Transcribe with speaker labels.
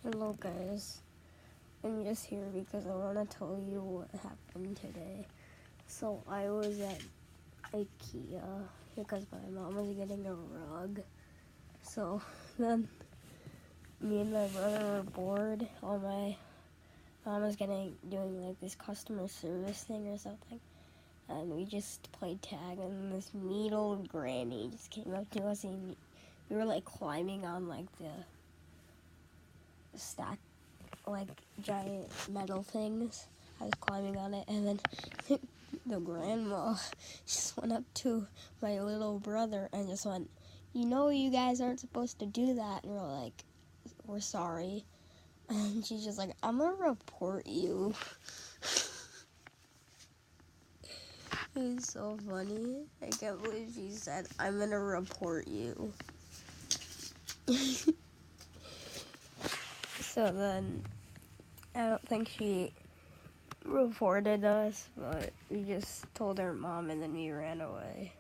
Speaker 1: Hello guys, I'm just here because I want to tell you what happened today. So I was at Ikea because my mom was getting a rug. So then me and my brother were bored. My mom was doing like this customer service thing or something. And we just played tag, and this mean old granny just came up to us, and we were like climbing on like the stack, like giant metal things. I was climbing on it, and then the grandma just went up to my little brother and just went, you guys aren't supposed to do that. And we're like, we're sorry. And she's just like, I'm gonna report you. It was so funny. I can't believe she said, I'm gonna report you. So then, I don't think she reported us, but we just told her mom and then we ran away.